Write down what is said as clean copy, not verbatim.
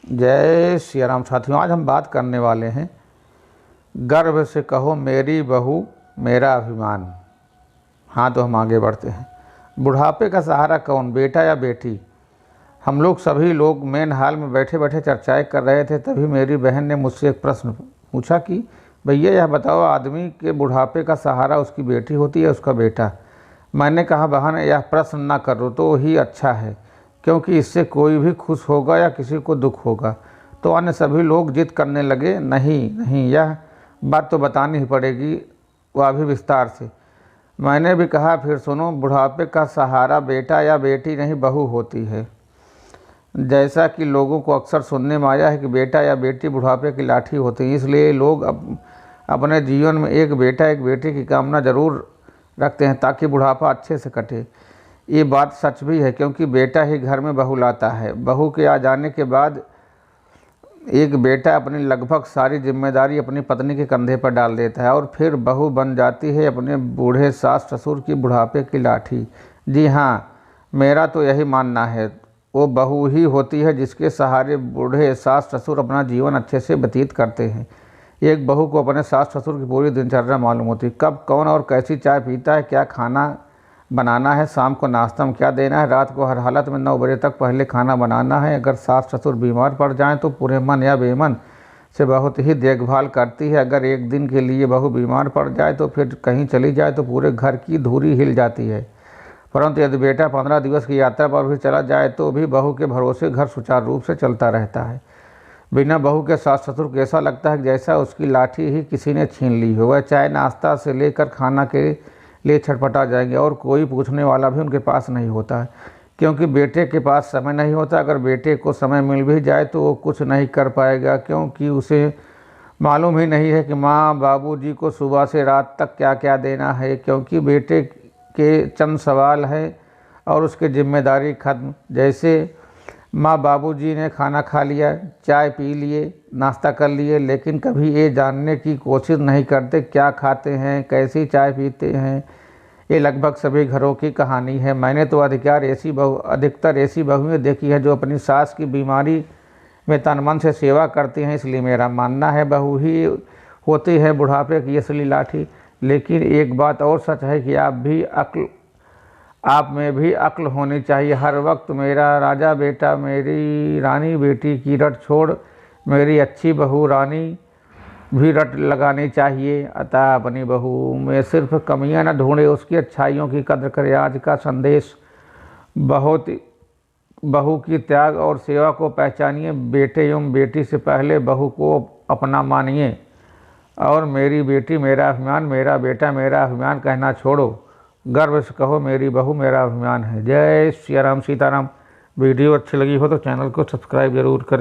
जय श्री राम। साथियों, आज हम बात करने वाले हैं गर्व से कहो मेरी बहू मेरा अभिमान। हाँ, तो हम आगे बढ़ते हैं। बुढ़ापे का सहारा कौन, बेटा या बेटी? हम लोग सभी लोग मेन हाल में बैठे बैठे चर्चाएं कर रहे थे, तभी मेरी बहन ने मुझसे एक प्रश्न पूछा कि भैया यह बताओ, आदमी के बुढ़ापे का सहारा उसकी बेटी होती है उसका बेटा? मैंने कहा बहन, यह प्रश्न ना करो तो ही अच्छा है, क्योंकि इससे कोई भी खुश होगा या किसी को दुख होगा। तो अन्य सभी लोग जिद करने लगे, नहीं नहीं, यह बात तो बतानी ही पड़ेगी, वह भी विस्तार से। मैंने भी कहा फिर सुनो, बुढ़ापे का सहारा बेटा या बेटी नहीं बहू होती है। जैसा कि लोगों को अक्सर सुनने में आया है कि बेटा या बेटी बुढ़ापे की लाठी होती है, इसलिए लोग अपने जीवन में एक बेटा एक बेटी की कामना जरूर रखते हैं ताकि बुढ़ापा अच्छे से कटे। ये बात सच भी है, क्योंकि बेटा ही घर में बहू लाता है। बहू के आ जाने के बाद एक बेटा अपनी लगभग सारी जिम्मेदारी अपनी पत्नी के कंधे पर डाल देता है और फिर बहू बन जाती है अपने बूढ़े सास ससुर की बुढ़ापे की लाठी। जी हाँ, मेरा तो यही मानना है, वो बहू ही होती है जिसके सहारे बूढ़े सास ससुर अपना जीवन अच्छे से व्यतीत करते हैं। एक बहू को अपने सास ससुर की पूरी दिनचर्या मालूम होती, कब कौन और कैसी चाय पीता है, क्या खाना बनाना है, शाम को नाश्ता में क्या देना है, रात को हर हालत में 9 बजे तक पहले खाना बनाना है। अगर सास ससुर बीमार पड़ जाएं तो पूरे मन या बेमन से बहुत ही देखभाल करती है। अगर एक दिन के लिए बहू बीमार पड़ जाए तो फिर कहीं चली जाए तो पूरे घर की धुरी हिल जाती है। परंतु यदि बेटा 15 दिवस की यात्रा पर भी चला जाए तो भी बहू के भरोसे घर सुचारू रूप से चलता रहता है। बिना बहू के सास ससुर को ऐसा लगता है कि जैसा उसकी लाठी ही किसी ने छीन ली हो। वह चाय नाश्ता से लेकर खाना के लिए छटपटा जाएंगे और कोई पूछने वाला भी उनके पास नहीं होता है, क्योंकि बेटे के पास समय नहीं होता। अगर बेटे को समय मिल भी जाए तो वो कुछ नहीं कर पाएगा, क्योंकि उसे मालूम ही नहीं है कि माँ बाबूजी को सुबह से रात तक क्या क्या देना है, क्योंकि बेटे के चंद सवाल है और उसकी जिम्मेदारी खत्म। जैसे माँ बाबूजी ने खाना खा लिया, चाय पी लिए, नाश्ता कर लिए, लेकिन कभी ये जानने की कोशिश नहीं करते क्या खाते हैं, कैसी चाय पीते हैं। ये लगभग सभी घरों की कहानी है। मैंने तो अधिकतर ऐसी बहुएं देखी है जो अपनी सास की बीमारी में तन मन से सेवा करती हैं। इसलिए मेरा मानना है बहू ही होती है बुढ़ापे की असली लाठी। लेकिन एक बात और सच है कि आप में भी अक्ल होनी चाहिए। हर वक्त मेरा राजा बेटा मेरी रानी बेटी की रट छोड़ मेरी अच्छी बहू रानी भी रट लगानी चाहिए। अतः अपनी बहू में सिर्फ कमियां न ढूंढे, उसकी अच्छाइयों की कद्र करे। आज का संदेश बहू की त्याग और सेवा को पहचानिए। बेटे एवं बेटी से पहले बहू को अपना मानिए और मेरी बेटी मेरा अभिमान, मेरा बेटा मेरा अभिमान कहना छोड़ो। गर्व से कहो मेरी बहू मेरा अभिमान है। जय श्री राम सीताराम। वीडियो अच्छी लगी हो तो चैनल को सब्सक्राइब जरूर करें।